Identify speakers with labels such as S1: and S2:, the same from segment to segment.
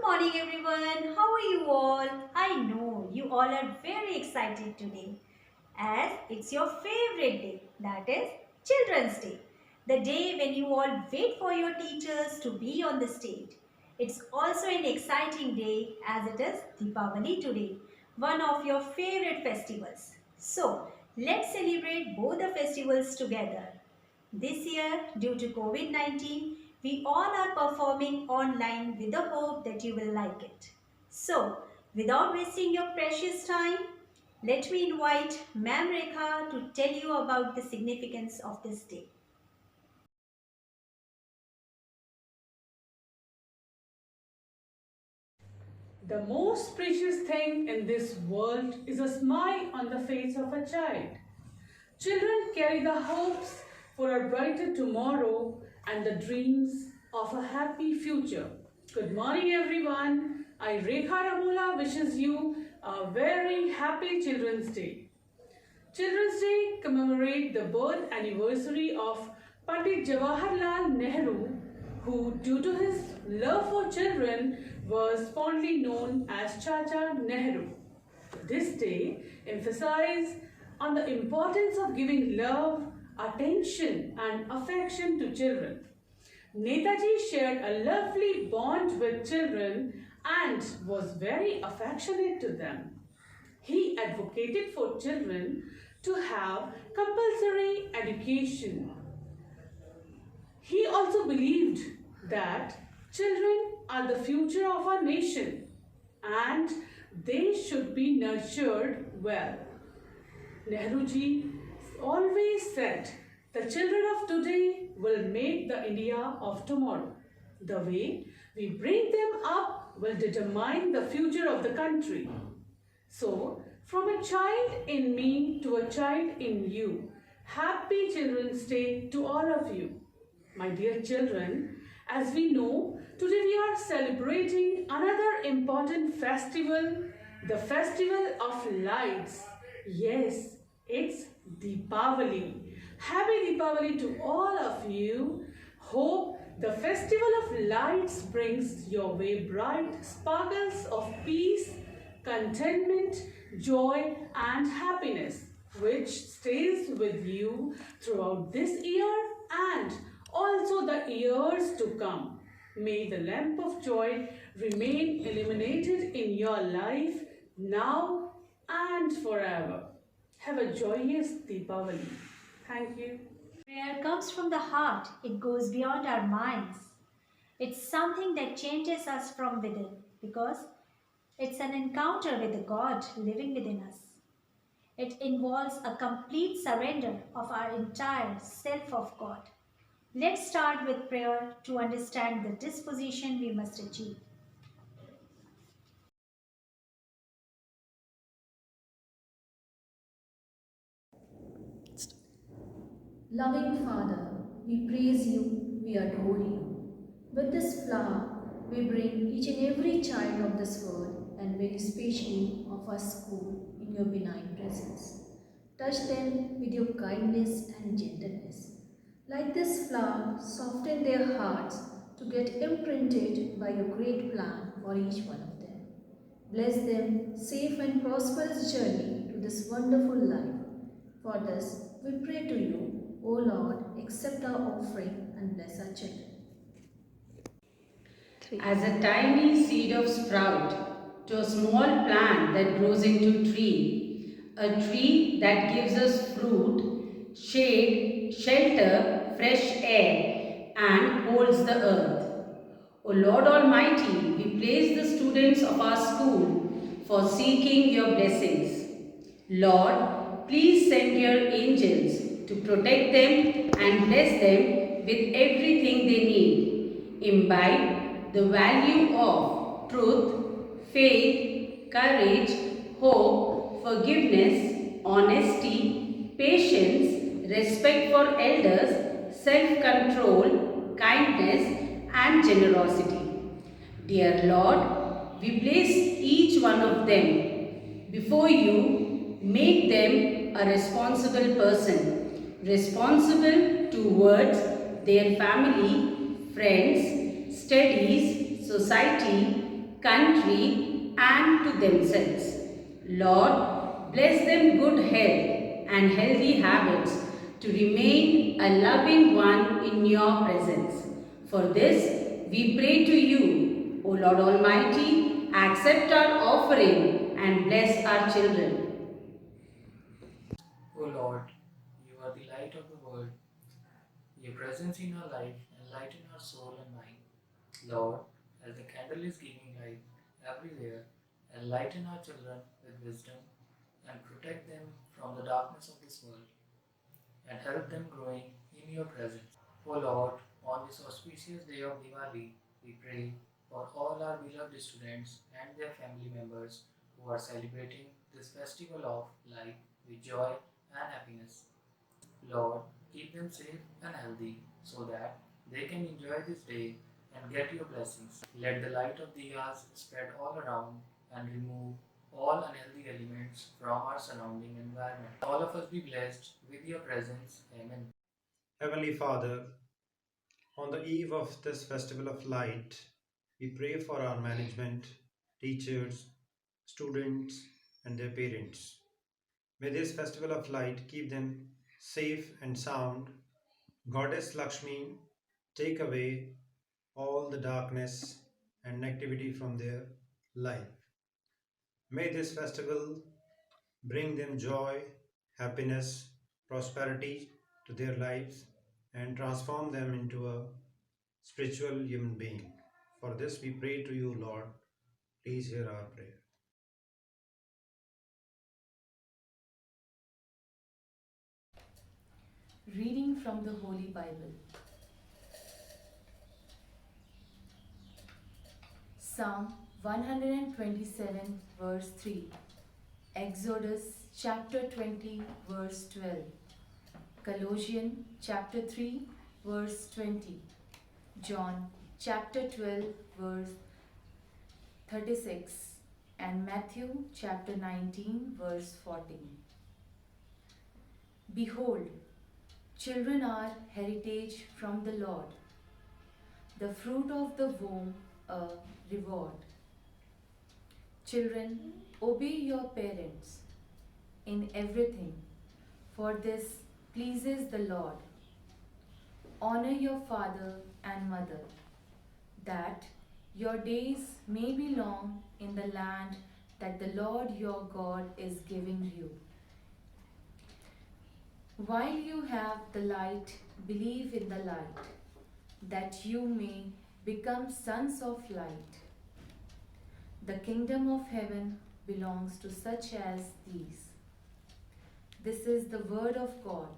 S1: morning everyone. How are you all? I know you all are very excited today as it's your favorite day, that is Children's Day. The day when you all wait for your teachers to be on the stage. It's also an exciting day as it is Deepavali today, one of your favorite festivals. So, let's celebrate both the festivals together. This year, due to COVID-19, we all are performing online with the hope that you will like it. So, without wasting your precious time, let me invite Ma'am Rekha to tell you about the significance of this day.
S2: The most precious thing in this world is a smile on the face of a child. Children carry the hopes for a brighter tomorrow and the dreams of a happy future. Good morning, everyone. I, Rekha Ramula, wishes you a very happy Children's Day. Children's Day commemorate the birth anniversary of Pandit Jawaharlal Nehru, who, due to his love for children, was fondly known as Chacha Nehru. This day emphasizes on the importance of giving love, attention, and affection to children. Netaji shared a lovely bond with children and was very affectionate to them. He advocated for children to have compulsory education. He also believed that children are the future of our nation and they should be nurtured well. Nehruji always said, the children of today will make the India of tomorrow. The way we bring them up will determine the future of the country. So, from a child in me to a child in you, happy Children's Day to all of you. My dear children, as we know, today we are celebrating another important festival, the Festival of Lights. Yes, it's Deepavali. Happy Deepavali to all of you. Hope the Festival of Lights brings your way bright sparkles of peace, contentment, joy, and happiness, which stays with you throughout this year and also the years to come. May the lamp of joy remain illuminated in your life now and forever. Have a joyous Deepavali. Thank you.
S1: Prayer comes from the heart, it goes beyond our minds. It's something that changes us from within because it's an encounter with the God living within us. It involves a complete surrender of our entire self of God. Let's start with prayer to understand the disposition we must achieve.
S3: Loving Father, we praise you, we adore you. With this flower, we bring each and every child of this world and very especially of our school in your benign presence. Touch them with your kindness and gentleness. Like this flower, soften their hearts to get imprinted by your great plan for each one of them. Bless them safe and prosperous journey to this wonderful life. For this, we pray to you, O Lord, accept our offering and bless our children.
S4: As a tiny seed of sprout to a small plant that grows into a tree that gives us fruit, shade, shelter, fresh air, and holds the earth. O Lord Almighty, we place the students of our school for seeking your blessings. Lord, please send your angels to protect them and bless them with everything they need. Imbibe the value of truth, faith, courage, hope, forgiveness, honesty, patience, respect for elders, self-control, kindness, and generosity. Dear Lord, we place each one of them before you. Make them a responsible person, responsible towards their family, friends, studies, society, country, and to themselves. Lord, bless them good health and healthy habits to remain a loving one in your presence. For this, we pray to you, O Lord Almighty, accept our offering and bless our children.
S5: O Lord, you are the light of the world. Your presence in our life enlighten our soul and mind. Lord, as the candle is giving light everywhere, enlighten our children with wisdom and protect them from the darkness of this world and help them growing in your presence. O Lord, on this auspicious day of Diwali, we pray for all our beloved students and their family members who are celebrating this festival of light with joy and happiness. Lord, keep them safe and healthy so that they can enjoy this day and get your blessings. Let the light of diyas spread all around and remove all unhealthy elements from our surrounding environment. All of us be blessed with your presence. Amen.
S6: Heavenly Father, on the eve of this festival of light, we pray for our management, teachers, students, and their parents. May this festival of light keep them safe and sound. Goddess Lakshmi, take away all the darkness and negativity from their life. May this festival bring them joy, happiness, prosperity to their lives and transform them into a spiritual human being. For this we pray to you, Lord. Please hear our prayer.
S7: Reading from the Holy Bible. Psalm 127 verse 3. Exodus chapter 20 verse 12. Colossians chapter 3 verse 20. John chapter 12 verse 36 and Matthew chapter 19 verse 14. Behold, children are heritage from the Lord, the fruit of the womb a reward. Children, obey your parents in everything, for this pleases the Lord. Honor your father and mother, that your days may be long in the land that the Lord your God is giving you. While you have the light, believe in the light, that you may become sons of light. The kingdom of heaven belongs to such as these. This is the word of God.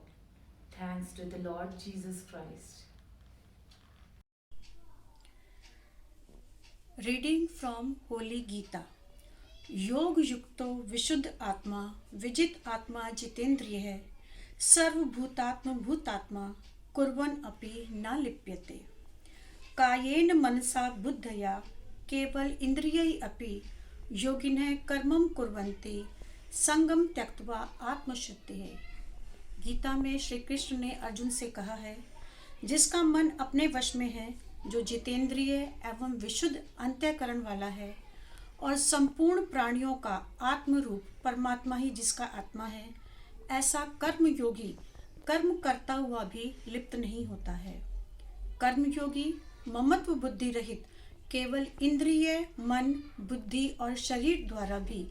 S7: Thanks to the Lord Jesus Christ.
S8: Reading from Holy Gita. योग युक्तो विशुद्ध आत्मा विजित आत्मा जितेंद्रिय है सर्वभूतात्म भूतात्मा कुर्वन् अपि न लिप्यते कायेन मनसा बुद्धया केवल इंद्रियै अपि योगिनः कर्मं कुर्वन्ति संगम त्यक्त्वा आत्मशुद्धिः। गीता में श्री कृष्ण ने अर्जुन से कहा है, जिसका मन अपने वश में है, जो जितेंद्रिय एवं विशुद्ध अंतःकरण वाला है और संपूर्ण प्राणियों का आत्म रूप परमात्मा ही जिसका आत्मा है, ऐसा कर्म योगी कर्म करता हुआ भी लिप्त नहीं होता है। कर्म योगी ममत्व बुद्धि रहित केवल इंद्रिय मन बुद्धि और शरीर द्वारा भी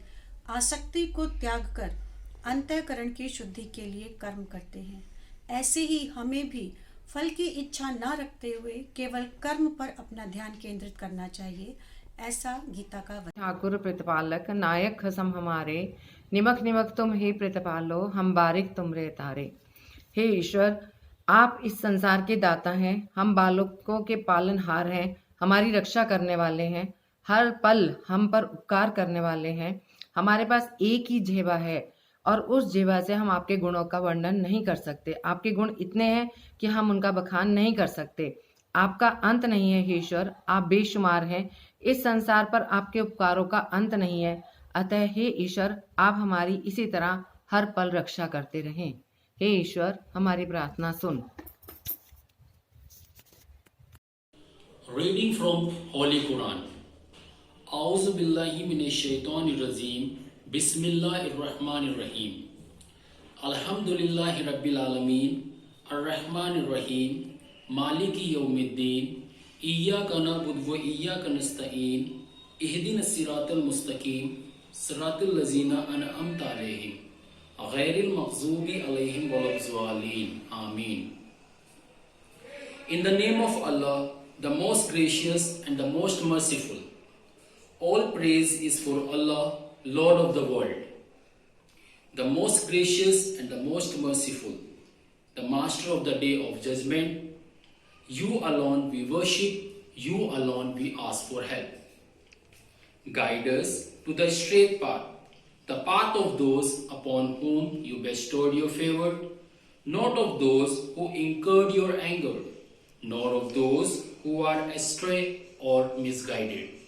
S8: आसक्ति को त्याग कर अंतःकरण की शुद्धि के लिए कर्म करते हैं। ऐसे ही हमें भी फल की इच्छा न रखते हुए केवल कर्म पर अपना ध्यान केंद्रित करना चाहिए। ऐसा गीता का वचन।
S9: ठाकुर प्रतिपालक नायक खसम हमारे निमक निमक तुम ही प्रतिपालो हम बारिक तुमरे तारे। हे ईश्वर, आप इस संसार के दाता हैं, हम बालकों के पालनहार हैं, हमारी रक्षा करने वाले हैं, हर पल हम पर उपकार करने वाले हैं। हमारे पास एक ही जीवा है और उस जीवा से हम आपके गुणों का वर्णन नहीं कर सकते। आपके गुण इतने हैं कि हम उनका बखान नहीं कर सकते। आपका अंत नहीं है हे ईश्वर, आप बेशुमार हैं। इस संसार पर आपके उपकारों का अंत नहीं है। अतः हे ईश्वर, आप हमारी इसी तरह हर पल रक्षा करते रहें। हे ईश्वर, हमारी प्रार्थना सुन।
S10: Reading from Holy Quran. A'udhu billahi minash shaitanir rajim. Bismillahir rahmanir rahim. Alhamdulillahi rabbil alameen. Ar-Rahmanir Rahim. Maliki yawmiddin. Iyyaka na'budu wa iyyaka nasta'in. Ihdinas siratal mustaqim. Siratal ladzina an'amta alayhim. Ghairil maghdubi alayhim waladdallin. Ameen. In the name of Allah, the most gracious and the most merciful. All praise is for Allah, Lord of the world, the most gracious and the most merciful, the master of the day of judgment. You alone we worship, you alone we ask for help. Guide us to the straight path, the path of those upon whom you bestowed your favor, not of those who incurred your anger, nor of those who are astray or misguided.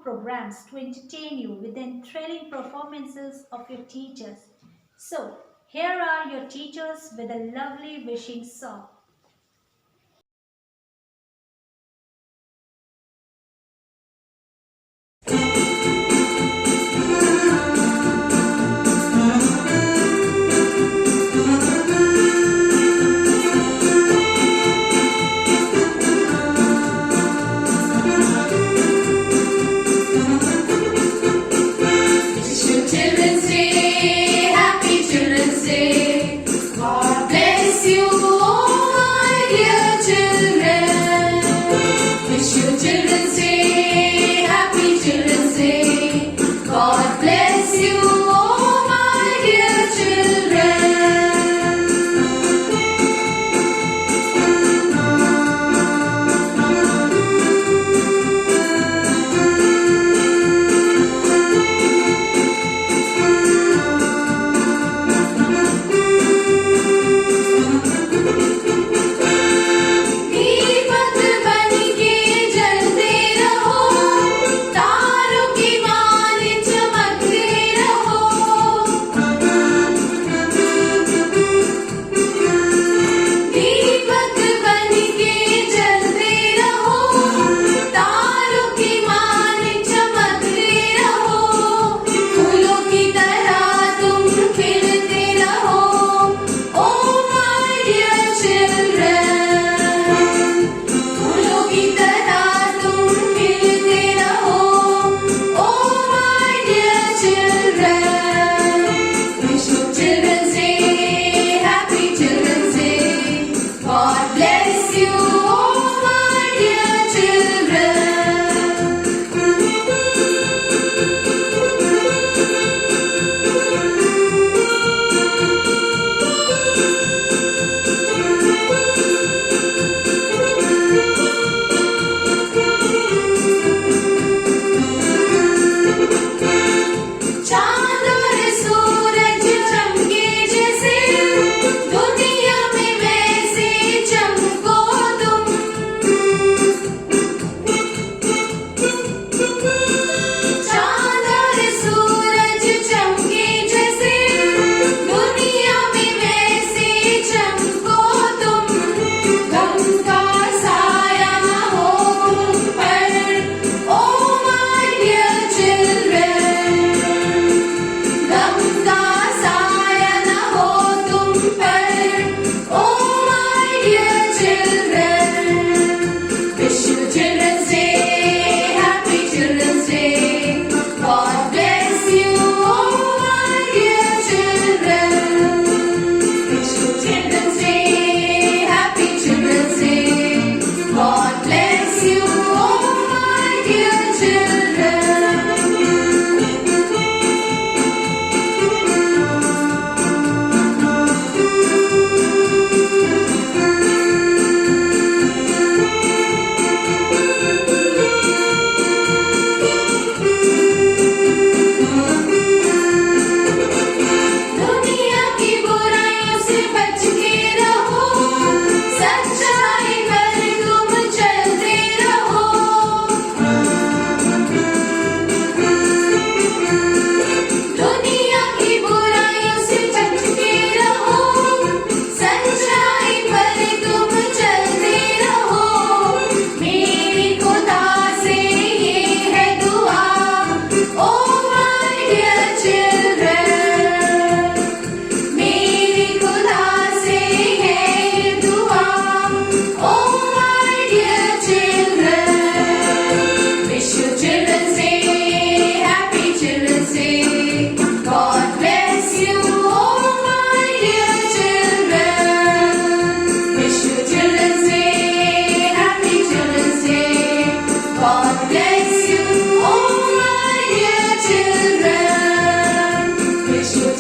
S1: programs to entertain you with the thrilling performances of your teachers. So, here are your teachers with a lovely wishing song.
S11: Children's Day, happy Children's Day. God bless you all.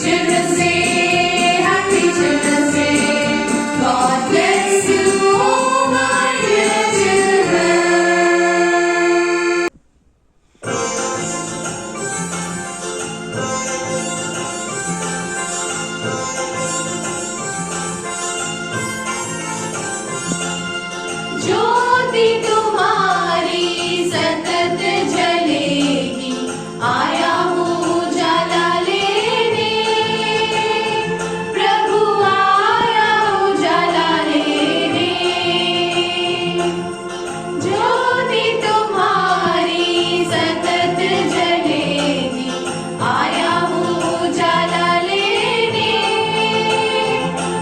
S11: Children's Day, happy Children's Day. God bless you, oh my dear children. ज्योति तुम्हारी सतत जलेगी, आया हूँ उजाला लेने। प्रभु आया उजाला लेने। ज्योति तुम्हारी सतत जलेगी, आया हूँ उजाला लेने।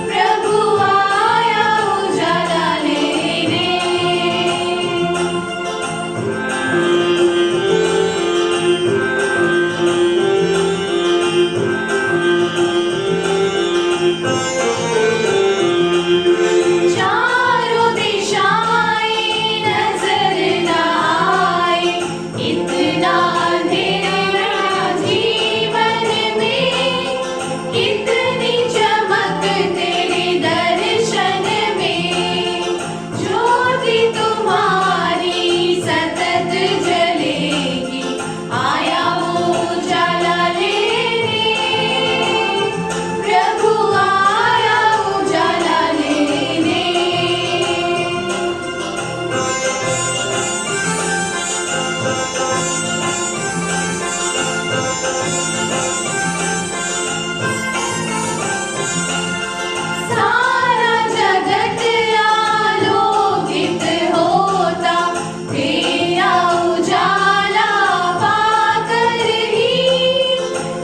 S11: प्रभु आया उजाला लेने। चारों दिशाएं नजर न आए, इतना अंधेरा जीवन में, कितनी चमक तेरे दर्शन में। ज्योति तुम्हारी सतत जलेगी, आया हूँ उजाला लेने। प्रभु आया उजाला लेने। सारा जगत आलोकित होता, तेरा उजाला पाकर ही।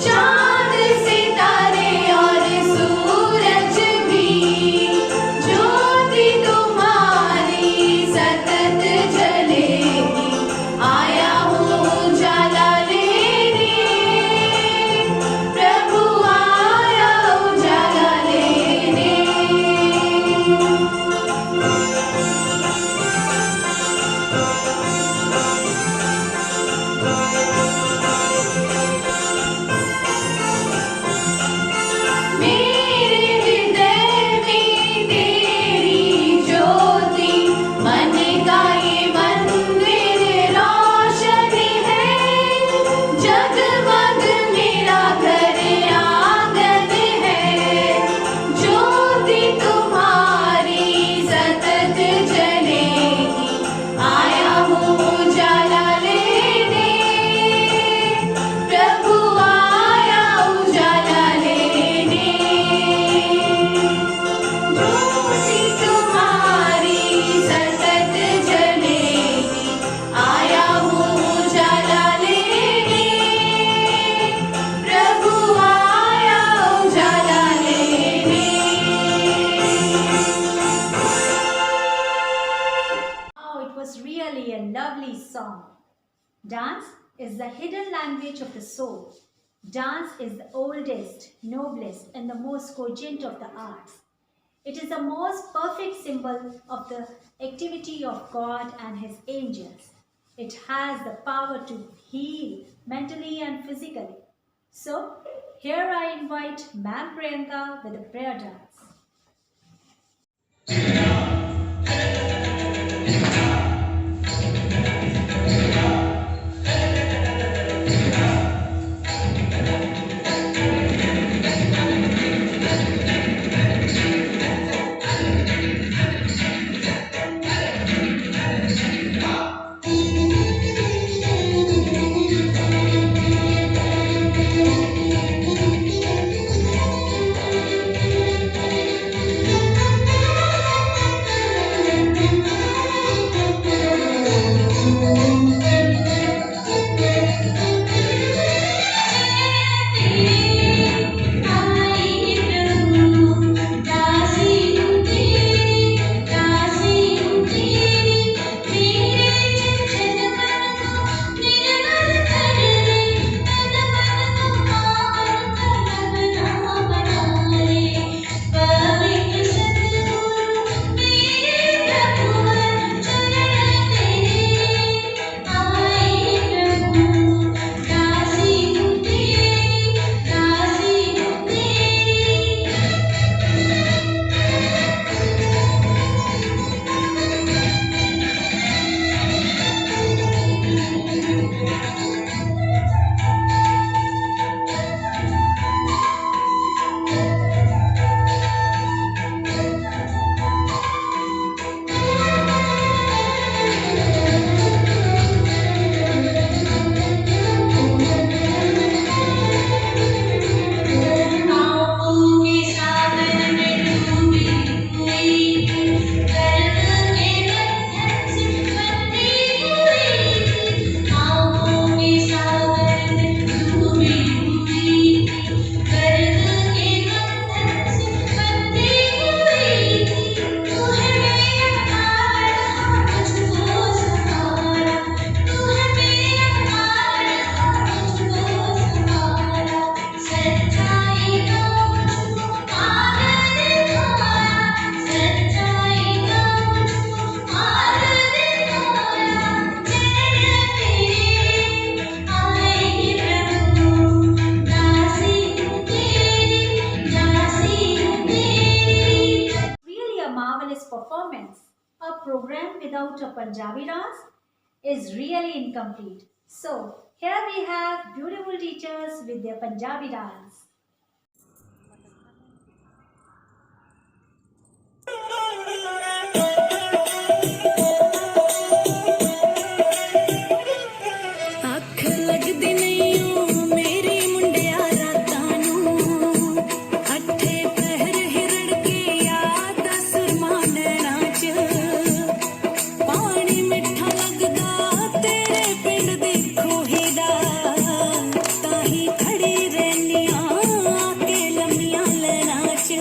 S11: चाँद सितारे और सूरज भी, ज्योति तुम्हारी सतत जलेगी, आया हूँ उजाला लेने। प्रभु आया उजाला लेने। मेरे हृदय में तेरी ज्योति, मन का ये मंदिर रोशन है। जगमग मेरा घर आंगन है, ज्योति तुम्हारी सतत जलेगी, आया हूँ उजाला लेने। प्रभु आया उजाला लेने। ज्योति तुम्हारी सतत जलेगी, आया हूँ उजाला लेने। प्रभु आया उजाला लेने।
S1: Oh, it was really a lovely song. Dance is the hidden language of the soul. Dance is the oldest, noblest, and the most cogent of the arts. It is the most perfect symbol of the activity of God and His angels. It has the power to heal mentally and physically. So, here I invite Ma'am Priyanka with a prayer dance. performance. A program without a Punjabi dance is really incomplete. So, here we have beautiful teachers with their Punjabi dance.
S11: ਅੱਖ ਲੱਗਦੀ ਨਹੀਂ ਓ ਮੇਰੀ ਮੁੰਡਿਆ ਰਾਤਾਂ ਨੂੰ ਅੱਠੇ ਪਹਿਰ ਹਿਰੜ ਕੇ ਯਾਦ ਸੁਰਮਾ ਨੈਣਾਂ 'ਚ ਪਾਣੀ ਮਿੱਠਾ ਲੱਗਦਾ ਤੇਰੇ ਪਿੰਡ ਦੀ ਖੋਹੀ ਦਾ ਤਾਂ ਹੀ ਖੜੀ ਰਹਿੰਦੀਆਂ ਆ ਕੇ ਲੰਮੀਆਂ ਲੈਣਾਂ 'ਚ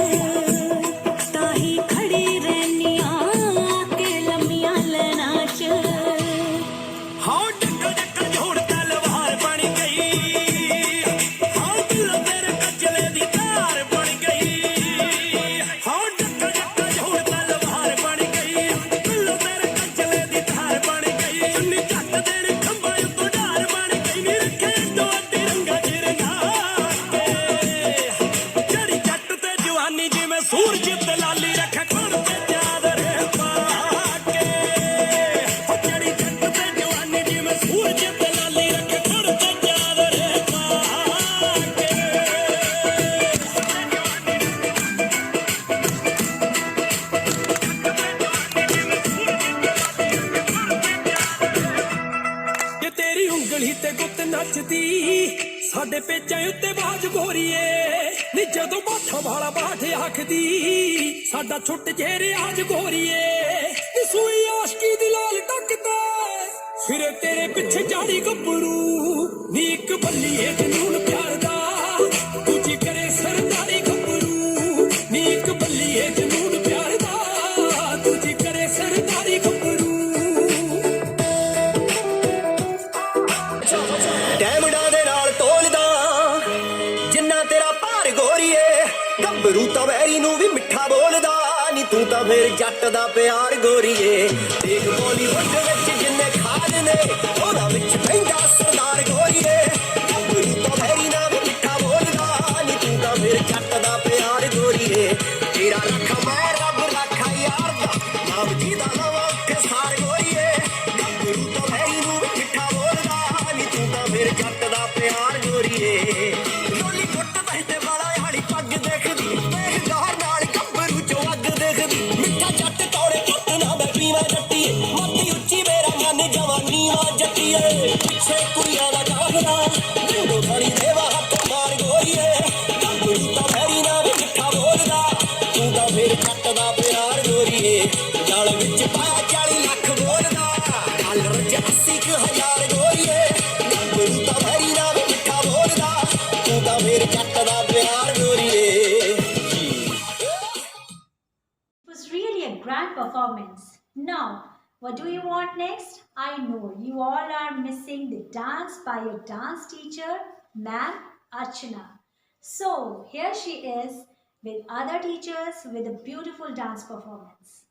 S11: ਤਾਂ ਹੀ ਖੜੀ ਰਹਿੰਦੀਆਂ ਆ ਕੇ ਲੰਮੀਆਂ ਲੈਣਾਂ 'ਚ
S12: ਹਾਂ ਡੱਕਾ ਡੱਕਾ ਜੋੜ ਤਲਵਾਰ ਬਣ ਗਈ ਹਾਂ ਦਿਲੋਂ ਤੇਰੇ ਕਜਲੇ ਦੀ ਧਾਰ ਬਣ ਗਈ ਹਾਂ ਡੱਕਾ ਡੱਕਾ ਜੋੜ ਤਲਵਾਰ ਬਣ ਗਈ ਦਿਲੋਂ ਤੇਰੇ ਕਜਲੇ ਦੀ ਧਾਰ ਬਣ ਗਈ ਨੀ ਜੱਟ ਦੇ ਖੰਭਾਂ ਉੱਤੋਂ ਢਾਰ ਬਣ ਗਈ ਨੀ ਰੱਖੇ ਦੋ ਤਿਰੰਗਾ ਚਿਰਗਾ ਕੇ ਜਿਹੜੀ ਜੱਟ ਤੇ ਜਵਾਨੀ ਜਿਵੇਂ ਸੂਰਜ ਤੇ ਲਾਲੀ ਰੱਖੇ ਕੋਣ ਤੇ ਚਾਦਰੇ ਪਾ ਕੇ ਉਹ ਜਿਹੜੀ ਜੱਟ ਤੇ ਜਵਾਨੀ ਜਿਵੇਂ ਸੂਰਜ ਤੇ ਲਾਲੀ ਰੱਖੇ ਕੋਣ ਤੇ ਚਾਦਰੇ ਪਾ ਕੇ ਜੇ ਤੇਰੀ ਉਂਗਲੀ ਤੇ ਗੁੱਤ ਨੱਚਦੀ ਸਾਡੇ ਪੇਚਾਂ ਉੱਤੇ ਬਾਜ ਗੋਰੀਏ ਨੀ ਜਦੋਂ ਬਾਠਾ ਵਾਲਾ ਬਾਠ ਆਖਦੀ ਸਾਡਾ ਛੁੱਟ ਜੇ ਰਿਆਜ ਗੋਰੀਏ ਨੀ ਸੂਈ ਆਸ਼ਕੀ ਦੀ ਲਾਲ ਟੱਕਦਾ ਫਿਰੇ ਤੇਰੇ ਪਿੱਛੇ ਜਾੜੀ ਗੱਭਰੂ ਨੀ ਇੱਕ ਬੱਲੀਏ ਜਨੂਨ ਪਿਆਰ ਦਾ ਦੂਜੀ ਕਰੇ ਸਰਦਾਰੀ ਗੱਭਰੂ ਨੀ ਇੱਕ ਬੱਲੀਏ ਜਨੂਨ ਪਿਆਰ ਦਾ ਦੂਜੀ ਕਰੇ ਸਰਦਾਰੀ ਗੱਭਰੂ ਡੈਮਡਾਂ ਦੇ ਨਾਲ ਤੋਲਦਾ ਜਿੰਨਾ ਤੇਰਾ ਭਾਰ ਗੋਰੀਏ ਗੱਭਰੂ ਤਾਂ ਵੈਰੀ ਨੂੰ ਵੀ ਮਿੱਠਾ ਬੋਲਦਾ ਨੀ ਤੂੰ ਤਾਂ ਫੇਰ ਜੱਟ ਦਾ ਪਿਆਰ ਗੋਰੀਏ ਦੇਖ ਬਾਲੀਵੁੱਡ ਵਿੱਚ ਜਿੰਨੇ ਖਾਨ ਨੇ ਉਹਦਾ ਵਿੱਚ ਪੈਂਦਾ ਸਰਦਾਰ ਗੋਰੀਏ ਗੱਭਰੂ ਤਾਂ ਵੈਰੀ ਨਾਲ ਵੀ ਮਿੱਠਾ ਬੋਲਦਾ ਨੀ ਤੂੰ ਤਾਂ ਫੇਰ ਜੱਟ ਦਾ ਪਿਆਰ ਗੋਰੀਏ ਤੇਰਾ ਰੱਖਾ ਮੈਂ ਰੱਬ ਰੱਖਾ ਯਾਰ ਦਾ ਨਾਮ ਜੀ ਦਾ ਲਵਾ ਉੱਥੇ ਸਾਰ ਗੋਰੀਏ ਗੱਭਰੂ ਤਾਂ ਵੈਰੀ ਨੂੰ ਵੀ ਮਿੱਠਾ ਬੋਲਦਾ ਨੀ ਤੂੰ ਤਾਂ ਫੇਰ ਜੱਟ ਦਾ ਪਿਆਰ ਗੋਰੀਏ ਲੋਲੀ ਗੁੱਟ ਬਹਿਤੇ ਵਾਲਾ ਹਾਲੀ ਪੱਗ ਦੇਖਦੀ ਵੇਖ ਗੌਰ ਨਾਲ ਗੱਭਰੂ ਚੋਂ ਅੱਗ ਦੇਖਦੀ ਮਿੱਠਾ ਜੱਟ ਕੌੜੇ ਕੱਟ ਨਾ ਮੈਂ ਪੀਵਾਂ ਜੱਟੀਏ ਮੱਤੀ ਉੱਚੀ ਮੇਰਾ ਮਨ ਜਵਾਨੀ ਵਾ ਜੱਟੀਏ ਪਿੱਛੇ ਕੁੜੀਆਂ ਦਾ ਜਾਗਦਾ ਵਿੰਡੋ ਖਾਣੀ ਦੇਵਾ ਹੱਥ ਮਾਰ ਗੋਰੀਏ ਗੱਭਰੂ ਤਾਂ ਵੈਰੀ ਨਾਲ ਵੀ ਮਿੱਠਾ ਬੋਲਦਾ ਤੂੰ ਤਾਂ ਫੇਰ ਜੱਟ ਦਾ ਪਿਆਰ ਗੋਰੀਏ ਜਲ ਵਿੱਚ ਪਾਇਆ 40 ਲੱਖ ਬੋਲਦਾ ਡਾਲਰ 'ਚ 80,000 ਗੋਰੀਏ ਗੱਭਰੂ ਤਾਂ ਵੈਰੀ ਨਾਲ ਵੀ ਮਿੱਠਾ ਬੋਲਦਾ ਤੂੰ ਤਾਂ ਫੇਰ ਜੱਟ ਦਾ ਪਿਆਰ ਗੋਰੀਏ
S1: It was really a grand performance. Now, what do you want next? I know you all are missing the dance by your dance teacher, Ma'am Archana. So, here she is with other teachers with a beautiful dance performance.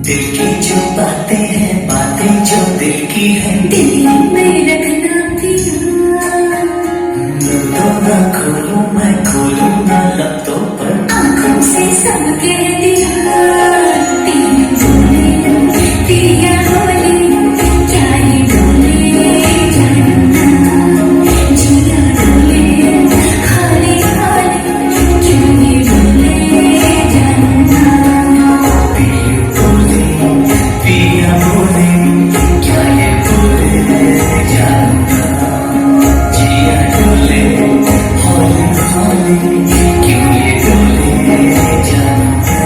S13: दिल की जो बातें जो दिल की है दिल में रखना तो ना खोलूं मैं खोलूं ना लफ्ज़ों पर आँखों से सब कह दिया दिया बोले क्या ये बोले जानना जिया बोले खाली खाली क्यों ये बोले जानना पिया बोले क्या ये बोले जानना जिया बोले हौले हौले क्यों ये बोले जानना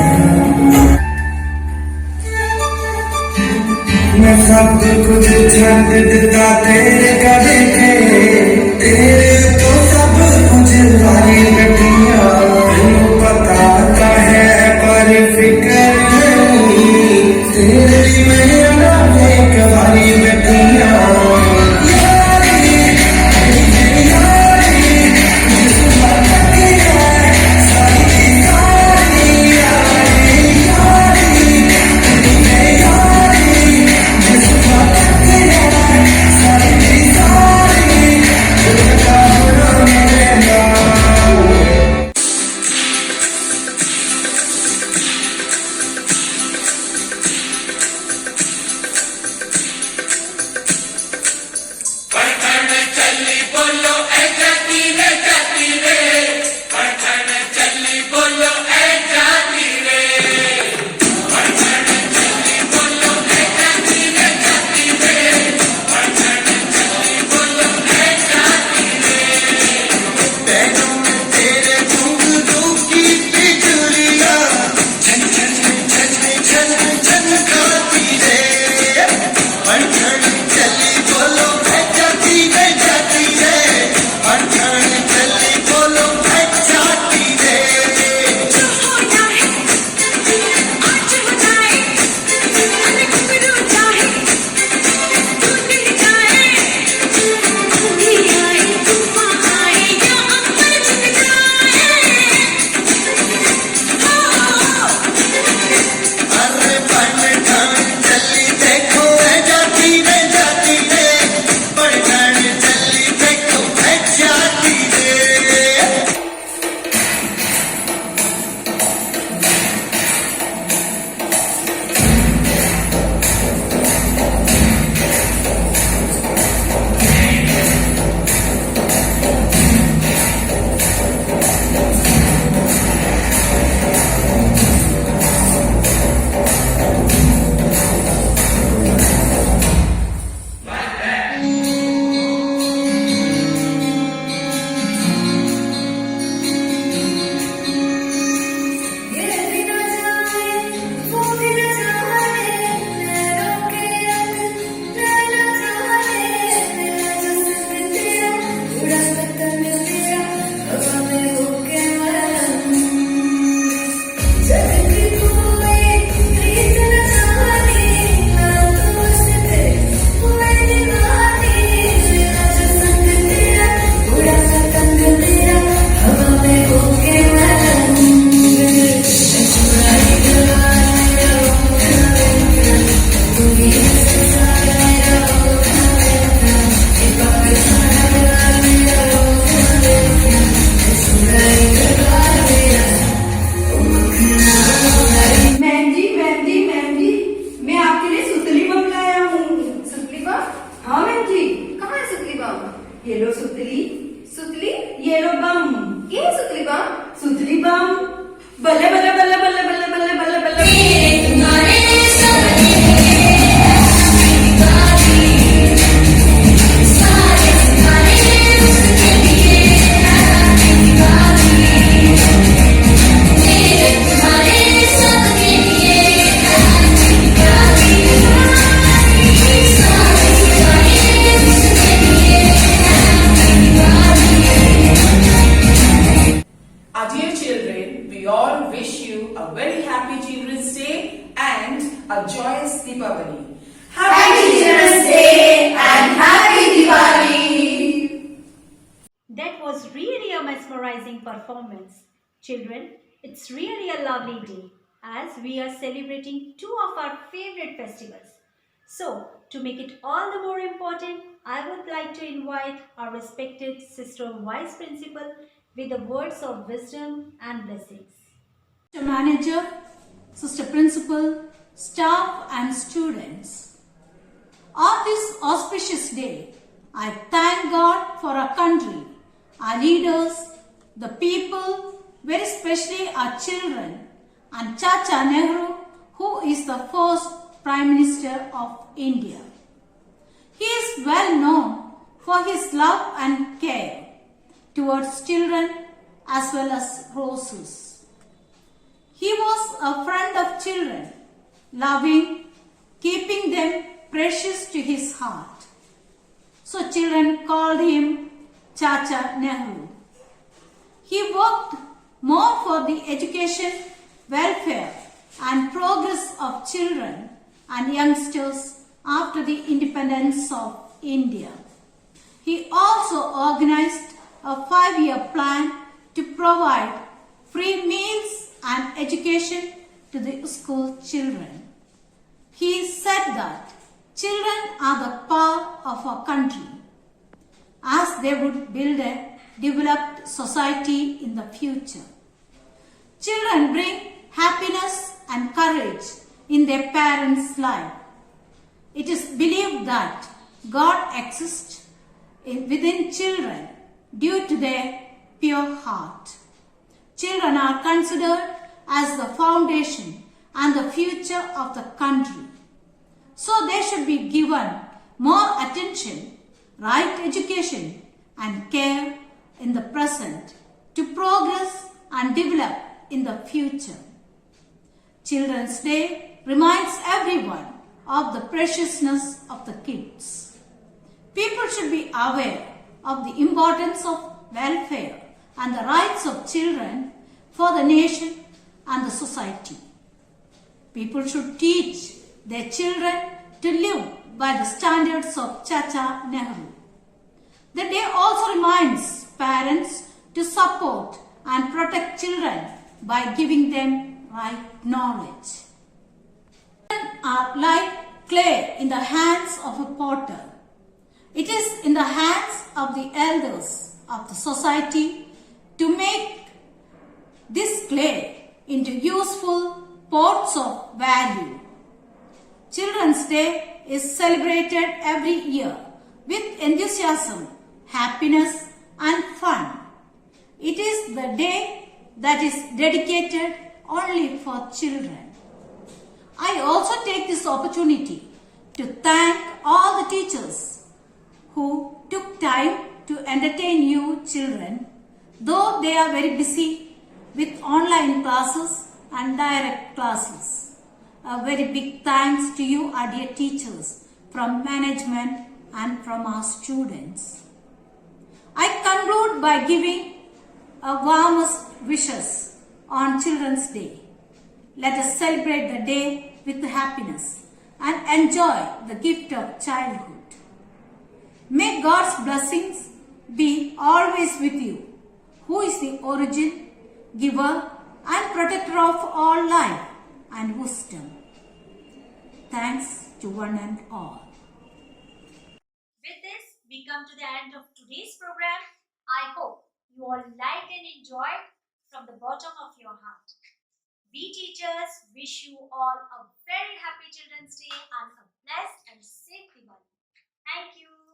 S13: मैं सब कुछ छंद दिता तेरे का देखे तेरे तो सब कुछ सारी गड्डियां तेनू पता का है पर फिक्र नहीं तेरी मेरा एक बारी गड्डियां
S1: That was really a mesmerizing performance. Children, it's really a lovely day as we are celebrating two of our favorite festivals. So, to make it all the more important, I would like to invite our respected Sister Vice Principal with the words of wisdom and blessings.
S8: Sister Manager, Sister Principal, staff and students. On this auspicious day, I thank God for our country, our leaders, the people, very especially our children, and Chacha Nehru, who is the first Prime Minister of India. He is well known for his love and care towards children as well as roses. He was a friend of children, loving, keeping them precious to his heart. So children called him Chacha Nehru. He worked more for the education, welfare and progress of children and youngsters after the independence of India. He also organized a 5-year plan to provide free meals and education to the school children. He said that children are the power of our country, as they would build a developed society in the future. Children bring happiness and courage in their parents' life. It is believed that God exists within children due to their pure heart. Children are considered as the foundation and the future of the country. So they should be given more attention, right education and care in the present to progress and develop in the future. Children's Day reminds everyone of the preciousness of the kids. People should be aware of the importance of welfare and the rights of children for the nation and the society. People should teach their children to live by the standards of Chacha Nehru. The day also reminds parents to support and protect children by giving them right knowledge. Children are like clay in the hands of a potter. It is in the hands of the elders of the society to make this clay into useful pots of value. Children's Day is celebrated every year with enthusiasm, happiness and fun. It is the day that is dedicated only for children. I also take this opportunity to thank all the teachers who took time to entertain you children, though they are very busy with online classes and direct classes. A very big thanks to you, our dear teachers, from management and from our students. I conclude by giving a warmest wishes on Children's Day. Let us celebrate the day with happiness and enjoy the gift of childhood. May God's blessings be always with you, who is the origin, giver and protector of all life and wisdom. Thanks to one and all.
S1: With this, we come to the end of today's program. I hope you all liked and enjoyed from the bottom of your heart. We teachers wish you all a very happy Children's Day and a blessed and safe Diwali. Thank you.